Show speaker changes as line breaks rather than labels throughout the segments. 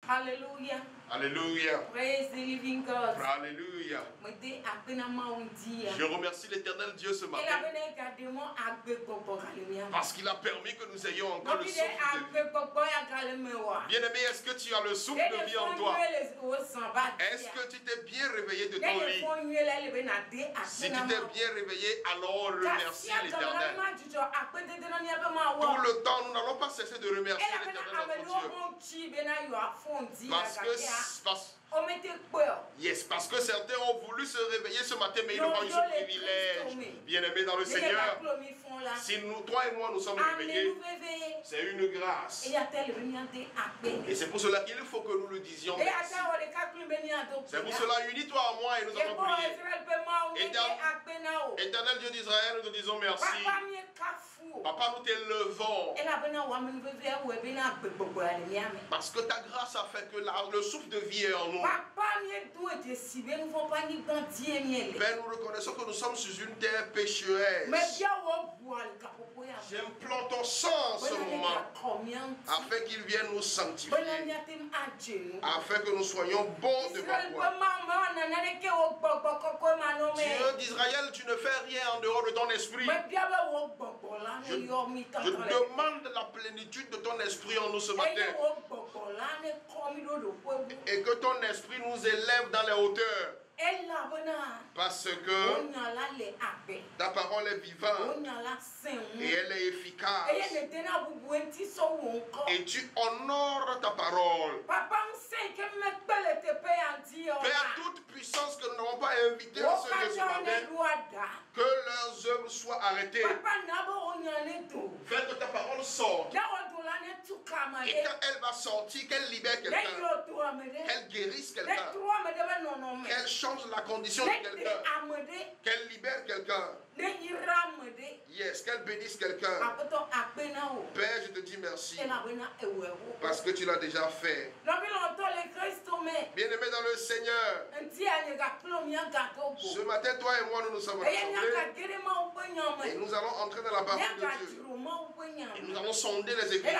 Hallelujah.
Alléluia.
Praise the living God.
Alléluia. Je remercie l'Éternel Dieu ce matin. Parce qu'il a permis que nous ayons encore le souffle de vie. Bien-aimé, est-ce que tu as le souffle de vie en toi? Est-ce que tu t'es bien réveillé de ton lit? Si tu t'es bien réveillé, alors remercie l'Éternel. Tout le temps, nous n'allons pas cesser de remercier l'Éternel notre Dieu. Parce que certains ont voulu se réveiller ce matin, mais ils n'ont pas eu ce privilège. Bien-aimés dans le Seigneur, si nous, toi et moi, nous sommes réveillés, c'est une grâce. Et c'est pour cela qu'il faut que nous le disions. C'est pour cela, unis-toi à moi et nous allons prier. Éternel Dieu d'Israël, nous te disons merci. Papa, nous t'élevons. Parce que ta grâce a fait que le souffle de vie est en nous. Père, nous reconnaissons que nous sommes sur une terre pécheresse. J'implante ton sang en ce moment, afin qu'il vienne nous sanctifier, afin que nous soyons bons devant toi. Dieu d'Israël, tu ne fais rien en dehors de ton esprit. Je demande la plénitude de ton esprit en nous ce matin. Et que ton esprit nous élève dans les hauteurs. Parce que ta parole est vivante et elle est efficace. Et tu honores ta parole. Père, toute puissance que nous n'avons pas invitée à ce lieu ce matin, que leurs œuvres soient arrêtées. Fais que ta parole sorte. Et quand elle va sortir, qu'elle libère quelqu'un, qu'elle guérisse quelqu'un, qu'elle change la condition de quelqu'un, qu'elle libère quelqu'un, yes, qu'elle bénisse quelqu'un. Père, je te dis merci parce que tu l'as déjà fait. Bien-aimé dans le Seigneur, ce matin, toi et moi, nous nous sommes rassemblés et nous allons entrer dans la parole de Dieu. Et nous allons sonder les Écritures.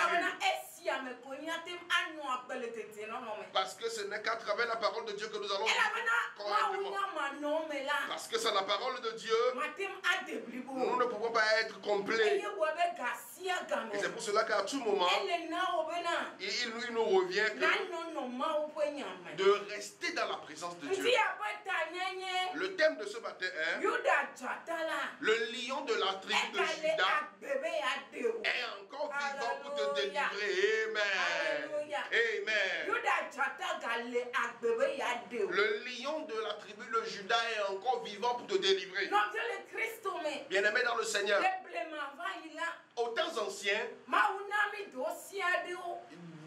Parce que ce n'est qu'à travers la parole de Dieu que nous allons vivre correctement. Parce que c'est la parole de Dieu, nous ne pouvons pas être complets. Et c'est pour cela qu'à tout moment, il nous revient de rester dans la présence de Dieu. Le thème de ce matin est le lion de la tribu de Juda est encore vivant pour te délivrer. Amen. Amen. Le lion de la tribu de Juda est encore vivant pour te délivrer. Bien-aimé dans le Seigneur, aux temps anciens,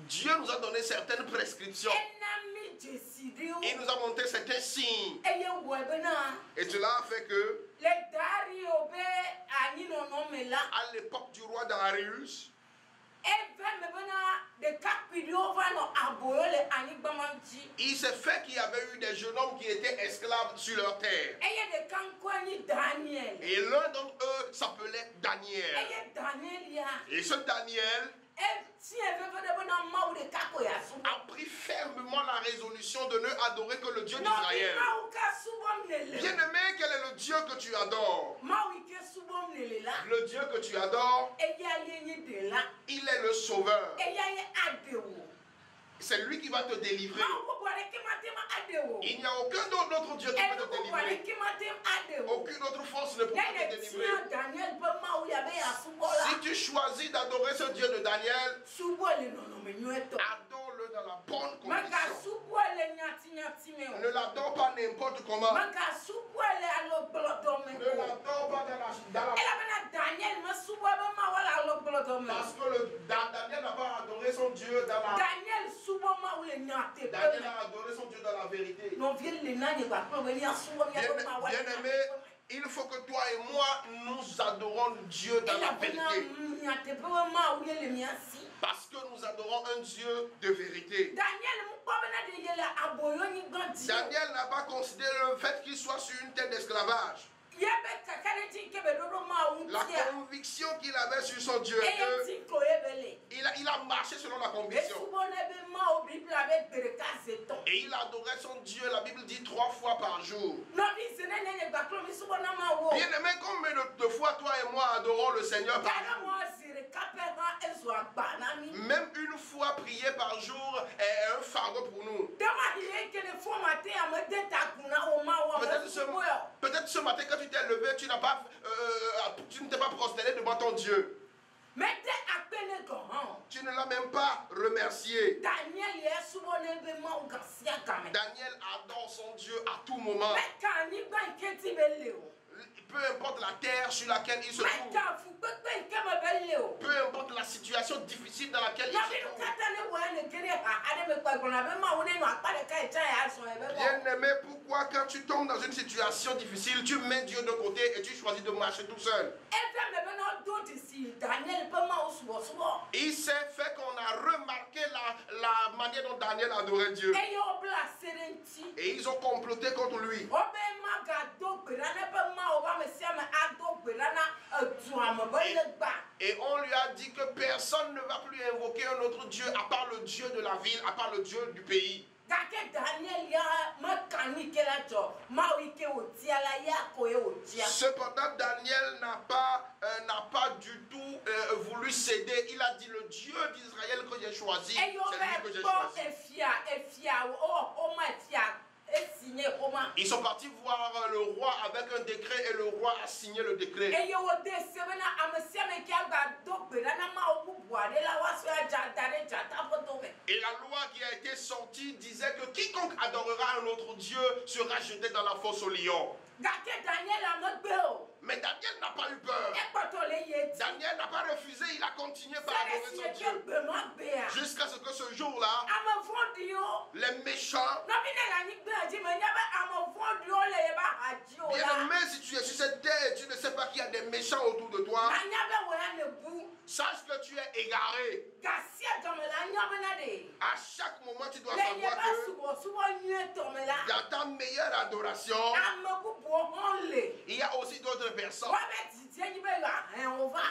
Dieu nous a donné certaines prescriptions. Il nous a montré certains signes. Et cela a fait que, à l'époque du roi Darius, il s'est fait qu'il y avait eu des jeunes hommes qui étaient esclaves sur leur terre. Et l'un d'entre eux s'appelait Daniel. Et ce Daniel a pris fermement la résolution de ne adorer que le Dieu d'Israël. Bien-aimé, quel est le Dieu que tu adores? Le Dieu que tu adores, il est le sauveur. C'est lui qui va te délivrer. Il n'y a aucun autre Dieu qui peut te délivrer. Aucune autre force ne peut te délivrer. Si tu choisis d'adorer ce Dieu de Daniel, adore-le dans la bonne condition. Ne l'adore pas n'importe comment. Ne l'adore pas dans la... Parce que Daniel n'a pas adoré son Dieu dans la... Daniel a adoré son Dieu dans la vérité. Bien-aimé, il faut que toi et moi, nous adorons Dieu dans la vérité. Parce que nous adorons un Dieu de vérité. Daniel n'a pas considéré le fait qu'il soit sur une terre d'esclavage. La conviction qu'il avait sur son Dieu, il a marché selon la conviction. Et il adorait son Dieu, la Bible dit 3 fois par jour. Bien aimé, combien de fois toi et moi adorons le Seigneur par jour? Même une fois prier par jour est un fardeau pour nous. Peut-être ce matin quand tu t'es levé, tu ne t'es pas prosterné devant ton Dieu. Tu ne l'as même pas remercié. Daniel adore son Dieu à tout moment. Peu importe la terre sur laquelle il se trouve. Peu importe la situation difficile dans laquelle il se trouve. Bien aimé, pourquoi quand tu tombes dans une situation difficile, tu mets Dieu de côté et tu choisis de marcher tout seul? Il s'est fait qu'on a remarqué la manière dont Daniel adorait Dieu. Et ils ont comploté contre lui. Et on lui a dit que personne ne va plus invoquer un autre Dieu à part le Dieu de la ville, à part le Dieu du pays. Cependant, Daniel n'a pas du tout voulu céder. Il a dit, le Dieu d'Israël que j'ai choisi, c'est lui que j'ai choisi. Ils sont partis voir le roi avec un décret et le roi a signé le décret. Et la loi qui a été sortie disait que quiconque adorera un autre Dieu sera jeté dans la fosse aux lions. Mais Daniel n'a pas eu peur. Daniel n'a pas refusé, il a continué par adorer son Dieu. Jusqu'à ce que ce jour-là, les méchants, bien aimé, si tu es sur cette terre et tu ne sais pas qu'il y a des méchants autour de toi, sache que tu es égaré. À chaque moment, tu dois savoir que dans ta meilleure adoration, il y a aussi d'autres personnes.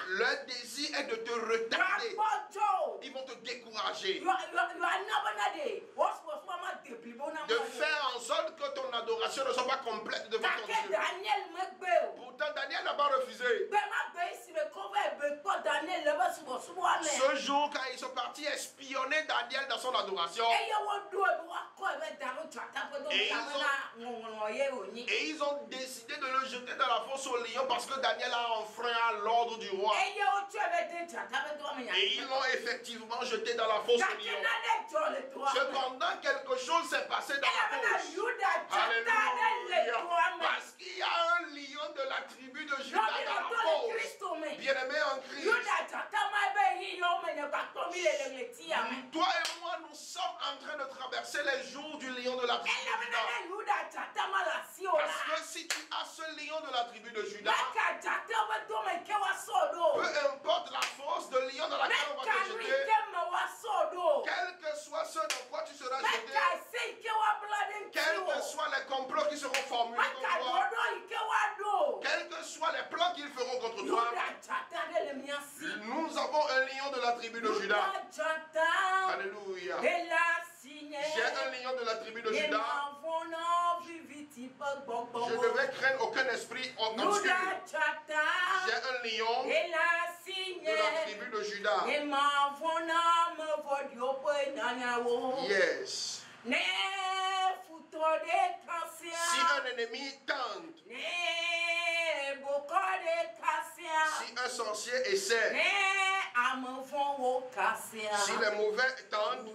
Leur désir est de te retarder. Ils vont te décourager. De faire en sorte que ton adoration ne soit pas complète devant ton Dieu. Pourtant, Daniel n'a pas refusé. Ce jour, quand ils sont partis espionner Daniel dans son adoration, et ils ont décidé de le jeter dans la fosse aux lions parce que Daniel a enfreint l'ordre du roi. Et ils l'ont effectivement jeté dans la fosse aux lions. Cependant, quelque chose s'est passé dans la fosse. Alléluia. Parce qu'il y a un lion de la tribu de Juda dans la fosse. Bien-aimé en Christ. Toi et moi, nous sommes en train de traverser les jours du lion de la tribu de Juda. Parce que si tu as ce lion de la tribu de Juda, peu importe la force de lion dans laquelle on va te jeter, quel que soit ce dans quoi tu seras jeté, quels que soient les complots qui seront formulés contre toi, quels que soient les plans qu'ils feront contre toi, nous avons un lion de la tribu de Juda. Alléluia. J'ai un lion de la tribu de Juda. Je ne vais craindre aucun esprit obscur. J'ai un lion de la tribu de Juda. Yes. Si un ennemi tente, si un sorcier essaie, si les mauvais tentent, le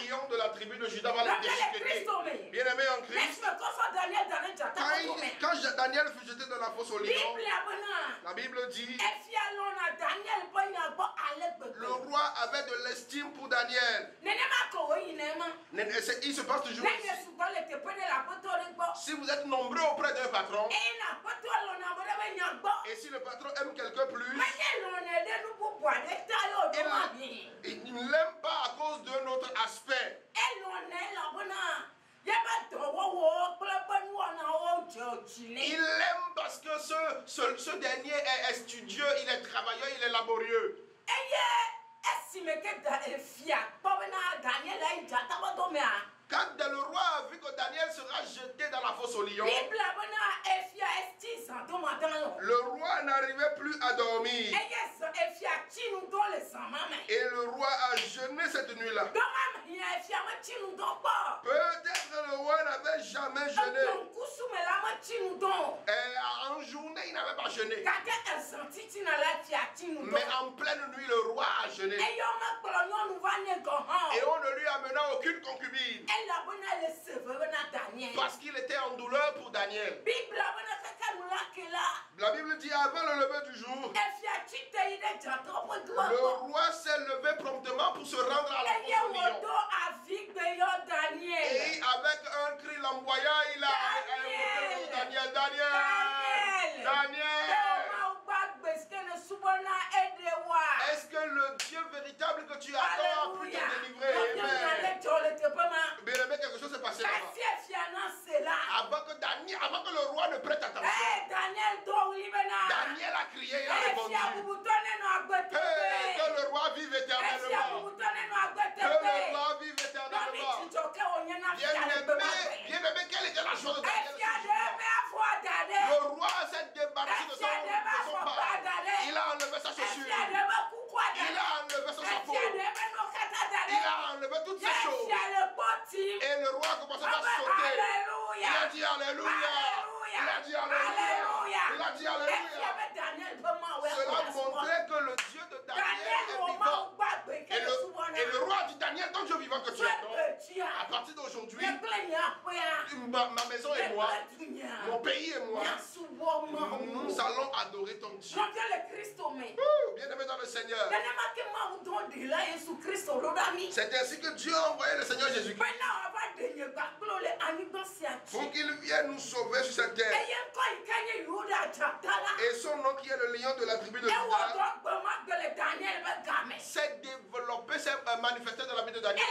lion de la tribu de Juda va les déchiqueter. Bien aimé en Christ, quand Daniel fut jeté dans la fosse aux lions, la Bible dit, le roi avait de l'estime pour Daniel. Il se passe toujours ici. Si vous êtes nombreux auprès d'un patron, et si le patron aime quelqu'un plus, il ne l'aime pas à cause d'un autre aspect. ce dernier est studieux, il est travailleur, il est laborieux. Quand le roi a vu que Daniel sera jeté dans la fosse au lion, le roi n'arrivait plus à dormir. Et le roi a jeûné cette nuit-là. Peut-être le roi n'avait jamais jeûné. Et en journée, il n'avait pas jeûné. Mais en pleine nuit, le roi a jeûné. Et on ne lui amena aucune concubine. Parce qu'il était en douleur pour Daniel. La Bible dit avant le lever du jour, le roi s'est levé promptement pour se rendre à la fosse au lion. Et avec un cri lamboyant, il a invoqué Daniel. Daniel. Est-ce que le Dieu véritable que tu attends a pu te délivrer? Bien aimé, quelque chose s'est passé là-bas. Avant que le roi ne prête attention, Daniel a crié, il a répondu. Que le roi vive éternellement. Que le roi vive éternellement. Bien aimé, quelle était la chose de Daniel? Le roi s'est débarrassé de son pas. Il a enlevé sa chaussure. Il a enlevé son chapeau. Il a enlevé toutes ces choses. Et le roi a commencé à sauter. Il a dit Alléluia. Il a dit Alléluia. Il a dit Alléluia. Cela montrait que le Dieu de Daniel est vivant. Et le roi a dit Daniel, ton Dieu vivant que tu adores, à partir d'aujourd'hui, ma maison et moi, mon pays et moi, nous allons adorer ton Dieu. Bien aimé dans le Seigneur. C'est ainsi que Dieu a envoyé le Seigneur Jésus-Christ pour qu'il vienne nous sauver sur cette terre. Et son nom qui est le lion de la tribu de Juda s'est développé, s'est manifesté dans la vie de Daniel.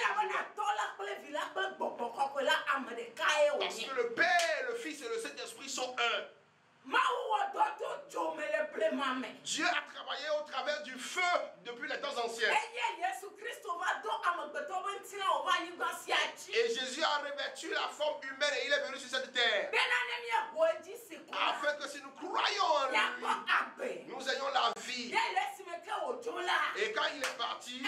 Parce que le Père, le Fils et le Saint-Esprit sont un. Dieu a travaillé au travers du feu depuis les temps anciens. Et Jésus a revêtu la forme humaine et il est venu sur cette terre. Afin que si nous croyons en lui, nous ayons la vie. Et quand il est parti,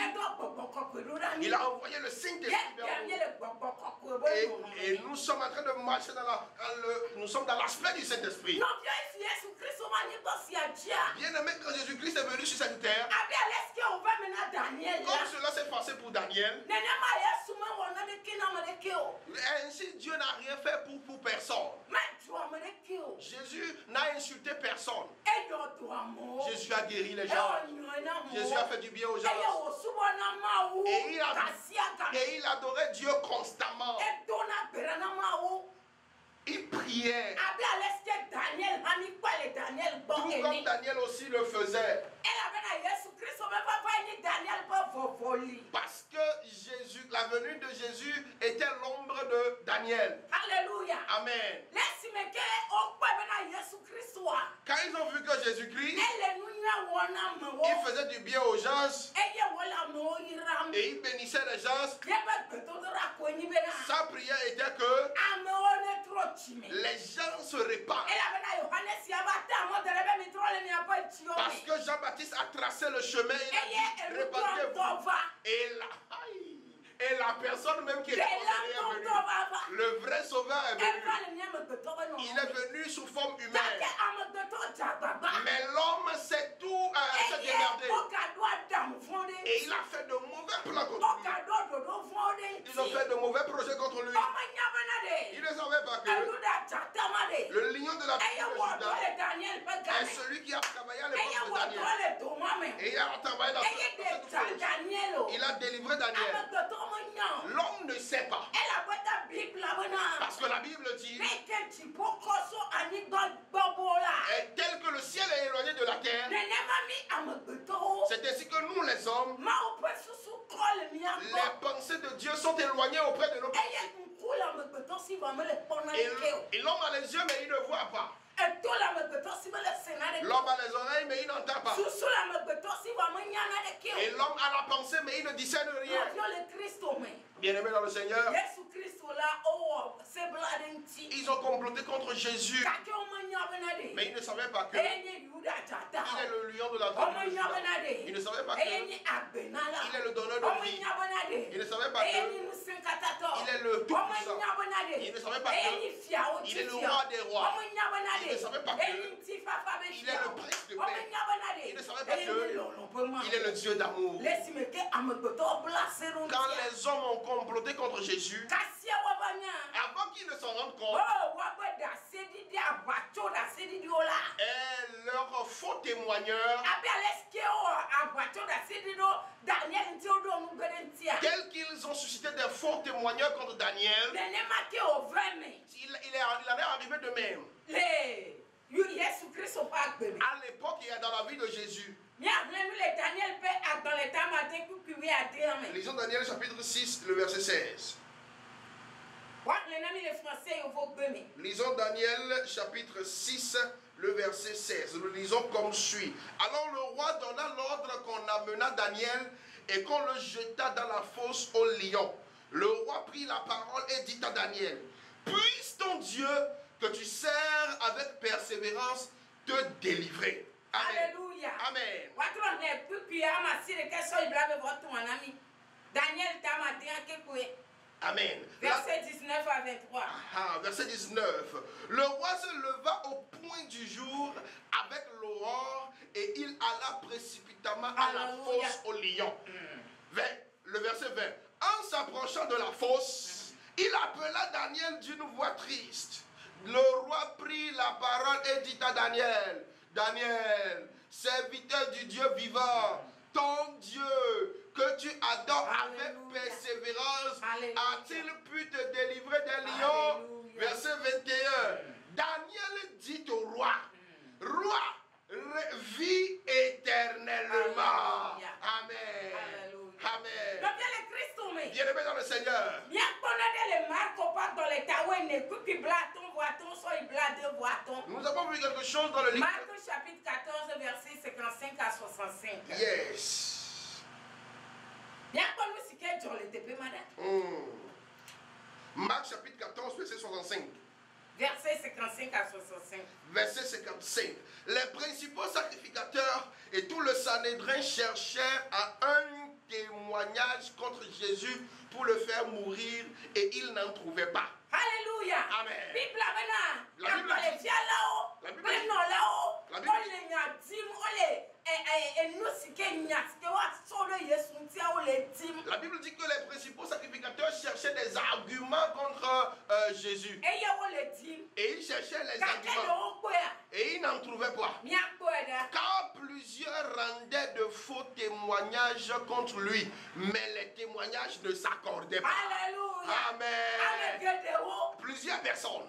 il a envoyé le Saint-Esprit vers nous. Et nous sommes en train de marcher nous sommes dans l'aspect du Saint-Esprit. Bien aimé, quand Jésus-Christ est venu sur cette terre, comme cela s'est passé pour Daniel, ainsi Dieu n'a rien fait pour personne. Jésus n'a insulté personne. Jésus a guéri les gens. Jésus a fait du bien aux gens. Et il adorait Dieu constamment. Il priait. Tout comme Daniel aussi le faisait. Parce que la venue de Jésus était l'ombre de Daniel.
Alléluia.
Amen. Quand ils ont vu que Jésus-Christ, il faisait du bien aux gens et il bénissait les gens, sa prière était que les gens se répandent. Parce que Jean-Baptiste a tracé le chemin, il a dit répandez-vous. Et la personne même qui est venue, le vrai sauveur est venu. Il est venu sous forme humaine. Mais l'homme s'est tout démerdé. Et il a fait de mauvais plans contre lui. Ils ont fait de mauvais projets contre lui. Il ne savait pas que le lion de la tribu de Juda est celui qui a travaillé à l'époque de Daniel. Et il a travaillé dans cette chose. Il a délivré Daniel. L'homme ne sait pas. Parce que la Bible dit tel que le ciel est éloigné de la terre, c'est ainsi que nous les hommes, les pensées de Dieu sont éloignées auprès de nos pensées. Et l'homme a les yeux mais il ne voit pas. a les oreilles, mais il n'entend pas. Et l'homme a la pensée, mais il ne discerne rien. Bien-aimé dans le Seigneur, ils ont comploté contre Jésus, mais ils ne savaient pas que il est le lion de la tribu de Juda. Ils ne savaient pas que il est le donneur de vie. Ils ne savaient pas que il est le tout-puissant. Ils ne savaient pas que il est le roi des rois. Ils ne savaient pas que il est le prince de paix. Ils ne savaient pas que il est le Dieu d'amour. Quand les hommes ont comploté contre Jésus, avant qu'ils ne s'en rendent compte, et leurs faux témoigneurs, tels qu'ils ont suscité des faux témoigneurs contre Daniel, il en est arrivé de même. À l'époque, il y a dans la vie de Jésus. Lisons Daniel chapitre 6, le verset 16. Lisons Daniel chapitre 6, le verset 16. Nous lisons comme suit. Alors le roi donna l'ordre qu'on amena Daniel et qu'on le jeta dans la fosse au lion. Le roi prit la parole et dit à Daniel: puisse ton Dieu que tu sers avec persévérance te délivrer. Amen.
Alléluia.
Amen. Amen.
Verset 19 à 23.
Verset 19. Le roi se leva au point du jour avec l'aurore et il alla précipitamment à la fosse au lion. Le verset 20. En s'approchant de la fosse, il appela Daniel d'une voix triste. Le roi prit la parole et dit à Daniel: Daniel, serviteur du Dieu vivant, ton Dieu que tu adores avec persévérance, a-t-il pu te délivrer des lions? Verset 21. Daniel dit au roi: Roi, vis éternellement. Amen. Amen. Bien-aimé dans le Seigneur. Nous avons vu quelque chose dans le livre.
Marc chapitre 14, verset 55 à 65.
Yes. Marc chapitre 14, verset 65.
Verset 55 à 65.
Verset 55. Les principaux sacrificateurs et tout le Sanhédrin cherchèrent un témoignage contre Jésus pour le faire mourir et ils n'en trouvaient pas.
Alléluia.
Amen.
La Bible dit,
la Bible dit que les principaux sacrificateurs cherchaient des arguments contre Jésus. Et ils cherchaient les arguments. Et ils n'en trouvaient pas. Car plusieurs rendaient de faux témoignages contre lui. Mais les témoignages ne s'accordaient pas.
Alléluia.
Amen. Plusieurs personnes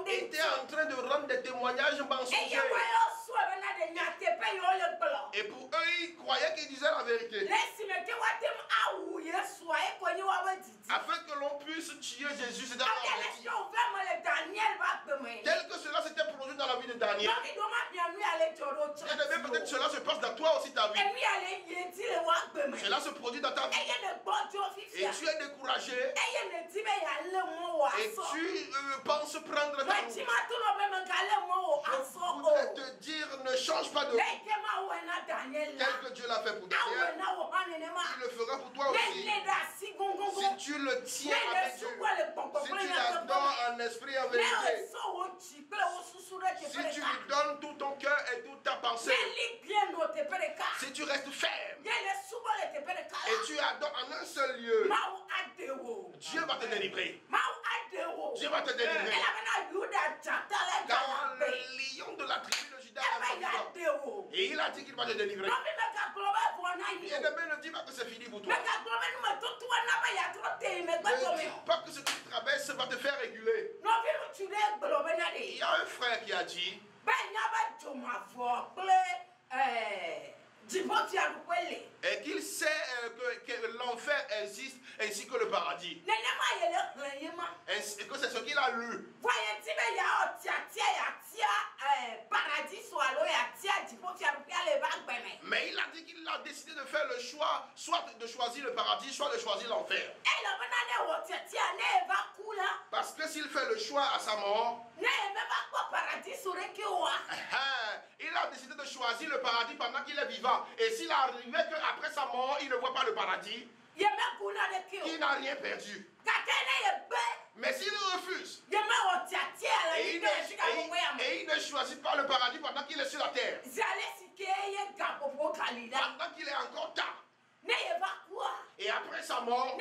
étaient en train de rendre des témoignages mensongers. Et pour eux, ils croyaient qu'ils disaient la vérité. Afin que l'on puisse tuer Jésus, c'était tel que cela s'était produit dans la vie de Daniel. Et peut-être cela se passe dans toi aussi ta vie. Cela se produit dans ta vie. Et tu es découragé. Et tu penses prendre ta route. Je voudrais te dire, ne change pas de route. Tel que Dieu l'a fait pour Daniel, il le fera pour toi aussi. Si tu le tiens avec Dieu, si tu l'adores en esprit et en vérité, si tu lui donnes tout ton cœur et toute ta pensée, si tu restes ferme et tu adores en un seul lieu, Dieu va te délivrer. Dieu va te délivrer. Car le lion de la tribu de Juda est vivant. Et il a dit qu'il va te délivrer. Bien-aimé, ne dis pas que c'est fini pour toi. Ne dis pas que ce que tu traverses va te faire réguler. Il y a un frère qui a dit et qu'il sait que l'enfer existe ainsi que le paradis. Et que c'est ce qu'il a lu. choix, soit de choisir le paradis, soit de choisir l'enfer. Parce que s'il fait le choix à sa mort, il a décidé de choisir le paradis pendant qu'il est vivant. Et s'il arrivait qu'après sa mort, il ne voit pas le paradis, il n'a rien perdu. Mais s'il refuse et il ne choisit pas le paradis pendant qu'il est sur la terre, pendant qu'il est encore tard, et après sa mort,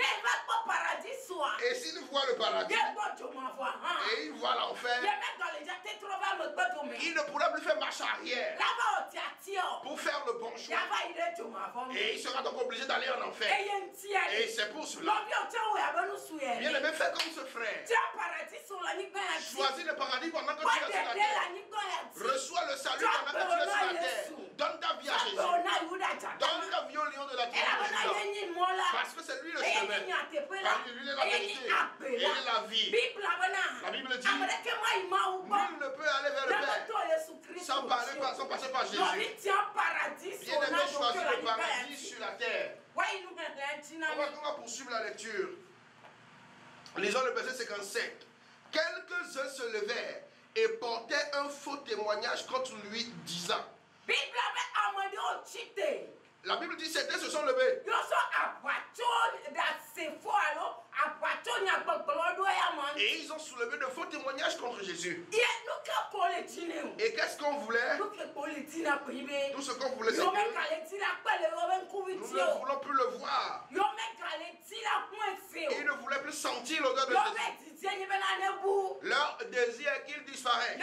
et s'il voit le paradis et il voit l'enfer, il ne pourra plus faire marche arrière pour faire le bon choix. Et il sera donc obligé d'aller en enfer. Et c'est pour cela, bien aimé, fais comme ce frère. Choisis le paradis pendant que tu es sur la terre. Reçois le salut pendant que tu es sur la terre. Donne ta vie à Jésus. Donne ta vie au lion de la tribu de Juda. Parce que c'est lui le chemin. Parce que lui est la vérité. Et il est la vie. La Bible dit, nul ne peut aller vers le Père sans passer par Jésus. Bien aimé, choisis le paradis sur la terre. On va poursuivre la lecture. Lisons le verset 57. Quelques-uns se levèrent et portaient un faux témoignage contre lui, disant. La Bible dit certains se sont levés. Et ils ont soulevé de faux témoignages contre Jésus. Et qu'est-ce qu'on voulait? Tout ce qu'on voulait, c'est que nous ne voulons plus le voir. Et ils ne voulaient plus sentir l'odeur de Jésus. Leur désir est qu'il disparaisse,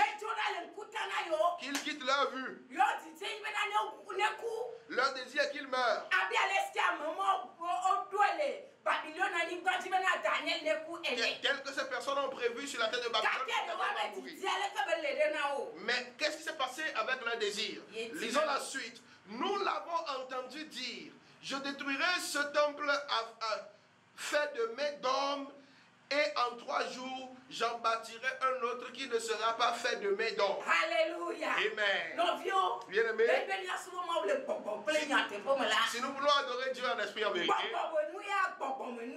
qu'ils quittent leur vue. Leur désir est qu'ils meurent. Tel que ces personnes ont prévu sur la terre de Babylone. Mais qu'est-ce qui s'est passé avec leur désir? Lisons la suite. Nous l'avons entendu dire, je détruirai ce temple fait de mains d'hommes, et en 3 jours, j'en bâtirai un autre qui ne sera pas fait de mains d'homme.
Alléluia.
Amen. Bien aimé. Si nous voulons adorer Dieu en esprit en vérité,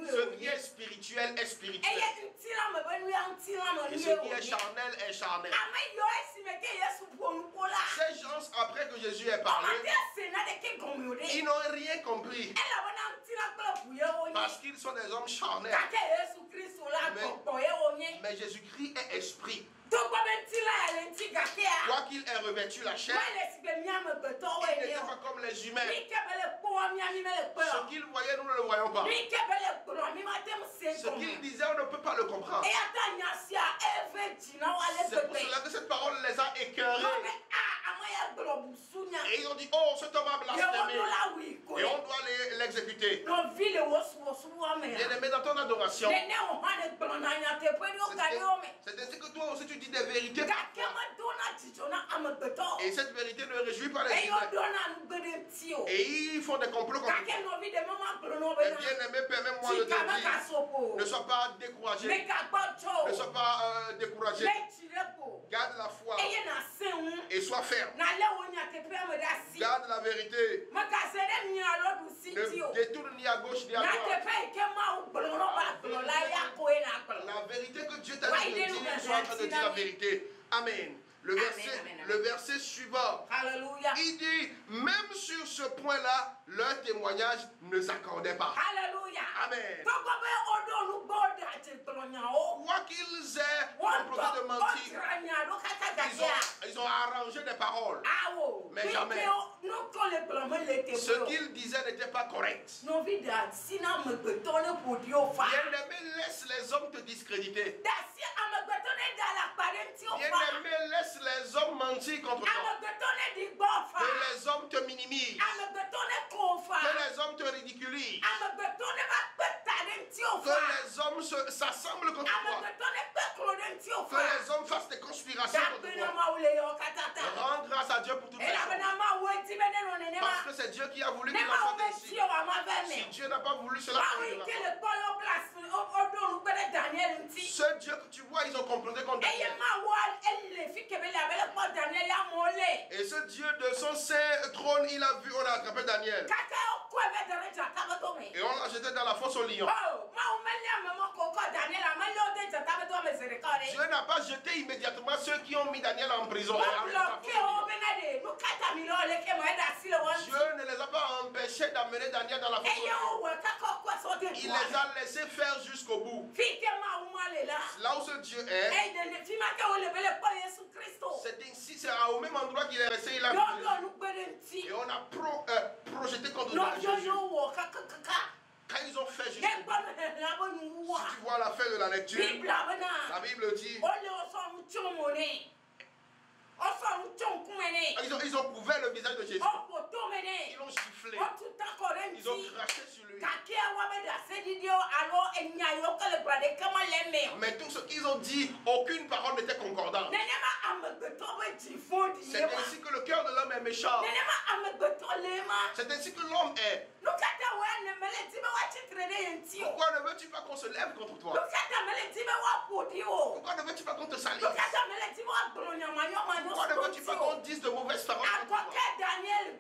ce qui est spirituel est spirituel. Et ce qui est charnel est charnel. Ces gens, après que Jésus ait parlé, ils n'ont rien compris. Parce qu'ils sont des hommes charnels. Mais Jésus-Christ est esprit. Quoi qu'il ait revêtu la chair, il n'était pas comme les humains. Ce qu'il voyait, nous ne le voyons pas. Ce qu'il disait, on ne peut pas le comprendre. C'est pour cela que cette parole les a écœurés. Et ils ont dit, oh, cet homme a blasphémé. Et on doit l'exécuter. Bien aimé, dans ton adoration, c'est ainsi que toi aussi tu dis des vérités. Et cette vérité ne réjouit pas les humains. Et ils font des complots contre toi. Et bien aimé, permets-moi de te dire, ne sois pas découragé. Ne sois pas découragé. Garde la foi et sois ferme. Garde la vérité. Ne détourne ni à gauche ni à droite. La vérité que Dieu t'a dit de dire, tu sois en train de dire la vérité. Amen. Le verset suivant,
Alléluia.
Il dit, même sur ce point-là, leur témoignage ne s'accordait pas.
Alléluia.
Amen. Quoi qu'ils aient comploté de mentir, ils ont arrangé des paroles. Mais jamais. Ce qu'ils disaient n'était pas correct. Bien-aimé, laisse les hommes te discréditer. Bien-aimé, laisse les hommes mentir contre toi. Que les hommes te minimisent. Que les hommes te ridiculisent. Que les hommes s'assemblent contre toi. Que les hommes fassent des conspirations contre toi. Rends grâce à Dieu pour toutes ces choses. Parce que c'est Dieu qui a voulu qu'il en soit ainsi. Si Dieu n'a pas voulu cela, ce Dieu que tu vois, ils ont comploté contre Daniel. Et ce Dieu de son saint trône, il a vu, on a attrapé Daniel. Et on l'a jeté dans la fosse au lion. Dieu n'a pas jeté immédiatement ceux qui ont mis Daniel en prison. Dieu ne les a pas empêchés d'amener Daniel dans la fosse au lion. Il les a laissés faire jusqu'au bout. Là où ce Dieu est, c'est ainsi, c'est au même endroit qu'il est resté. Il a et on a projeté contre Jésus. Quand ils ont fait jusqu'au bout, si tu vois la fin de la lecture, la Bible dit ils ont couvert le visage de Jésus. Ils l'ont giflé. Ils ont craché sur lui. Mais tout ce qu'ils ont dit, aucune parole n'était concordante. C'est ainsi que le cœur de l'homme est méchant. C'est ainsi que l'homme est. Pourquoi ne veux-tu pas qu'on se lève contre toi? Pourquoi ne veux-tu pas qu'on te salisse? Pourquoi ne veux-tu pas qu'on dise de mauvaises paroles contre toi?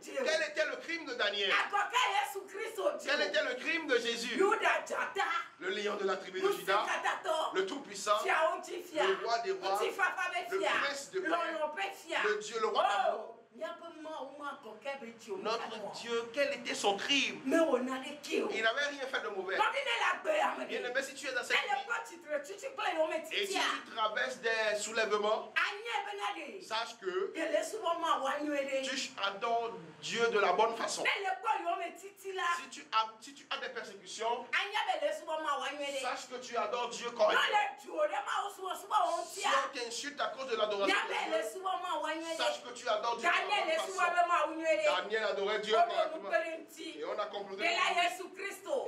Quel était le crime de Daniel? Quel était le crime de Jésus? Le lion de la tribu de Juda, le Tout-Puissant, le roi des rois, le prince de paix, le Dieu, le roi d'amour. Notre Dieu, quel était son crime? Il n'avait rien fait de mauvais. Bien aimé, si tu es dans cette vie et si tu traverses des soulèvements, sache que tu adores Dieu de la bonne façon. Si tu as des persécutions, sache que tu adores Dieu correctement. Si on t'insulte à cause de l'adoration de Dieu, sache que tu adores Dieu. Daniel adorait Dieu correctement. Et on a conclu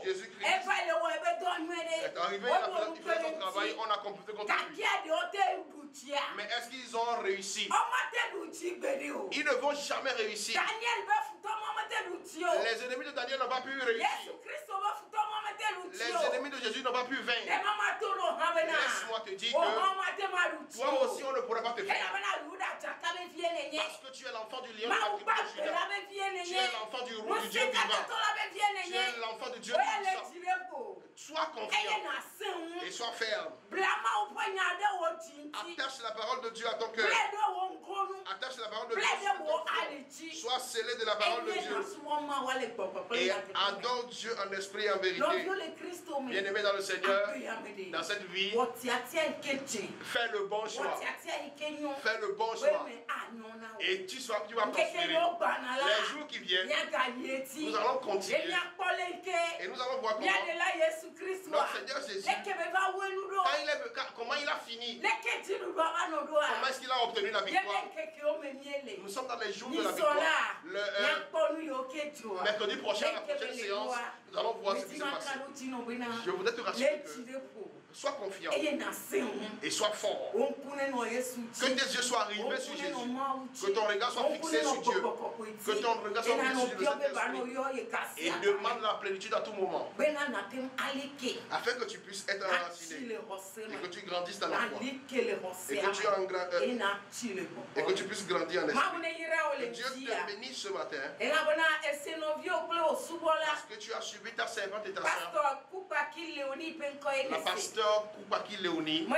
Jésus-Christ est arrivé, il a fait son travail, on a complété contre lui. Mais est-ce qu'ils ont réussi? Ils ne vont jamais réussir. Les ennemis de Daniel n'ont pas pu réussir. Les ennemis de Jésus n'ont pas pu vaincre. Laisse-moi te dire que toi aussi on ne pourra pas te faire. Parce que tu es l'enfant du lion de la tribu de Juda. Tu es l'enfant du roi du Dieu vivant. Tu es l'enfant de Dieu puissant. Sois confiant et sois ferme. Attache la parole de Dieu à ton cœur. Attache la parole de Dieu à ton cœur. Sois scellé de la parole de Dieu. Et adore Dieu en esprit et en vérité. Bien-aimé dans le Seigneur, dans cette vie, fais le bon choix. Fais le bon choix. Et tu vas prospérer. Les jours qui viennent, nous allons continuer. Et nous allons voir comment notre Seigneur Jésus, comment il a fini. Comment est-ce qu'il a obtenu la victoire. Nous sommes dans les jours de la victoire. Le mercredi prochain, la prochaine séance, nous allons voir ce qui se passe. Je voudrais te rassurer que sois confiant et sois fort. Que tes yeux soient rivés sur Jésus. Que ton regard soit fixé sur Dieu. Que ton regard soit fixé sur le Saint-Esprit. Et demande la plénitude à tout moment. Afin que tu puisses être enraciné. Et que tu grandisses dans la foi. Et que tu puisses grandir en esprit. Que Dieu te bénisse ce matin. Parce que tu as suivi ta servante et ta sœur. La pasteur Koupaki Léonie. Il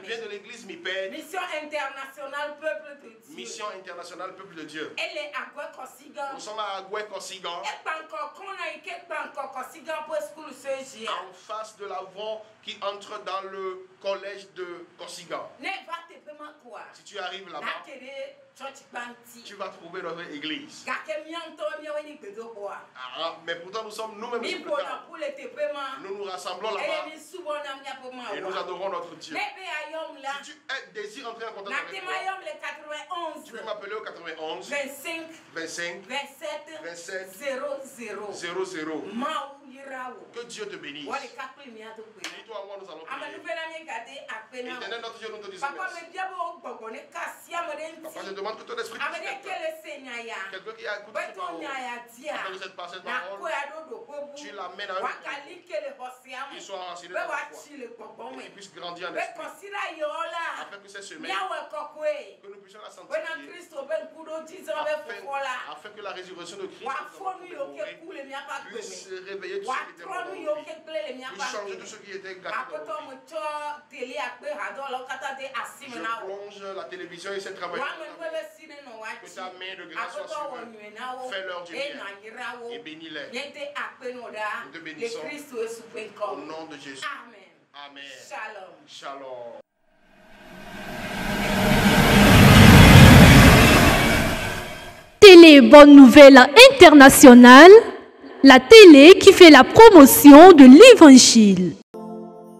vient de l'église Miped.
Mission internationale peuple de Dieu.
Mission internationale peuple de Dieu.
Elle est à Goué-Kosigan.
Nous sommes à Goué-Kosigan. En face de l'avant qui entre dans le collège de Kosigan. Si tu arrives là-bas, tu vas trouver notre église. Mais pourtant nous sommes nous-mêmes. Nous nous rassemblons là-bas et nous adorons notre Dieu. Si tu désires entrer en contact avec moi, tu peux m'appeler au 91 25 27 00. Que Dieu te bénisse. Et toi et moi nous allons prier. Éternel notre Dieu, nous te disons merci. Papa, je demande que ton esprit puisse quelqu'un qui a écouté cette parole, afin que cette parole, tu la l'amène à eux, qu'ils soient enracinés dans la foi, qu'ils puissent grandir en esprit, afin que cette semaine, que nous puissions la sanctifier, afin que la résurrection de Christ puisse réveiller tous ceux qui étaient morts, puisse changer tous ceux qui étaient gâtés. Je plonge la télévision et ses travailleurs, que ta main de grâce soit sur eux, fais-leur du bien et bénis-les. Nous te bénissons au nom de Jésus. Amen. Shalom. Shalom.
Télé Bonne Nouvelle Internationale, la télé qui fait la promotion de l'Évangile.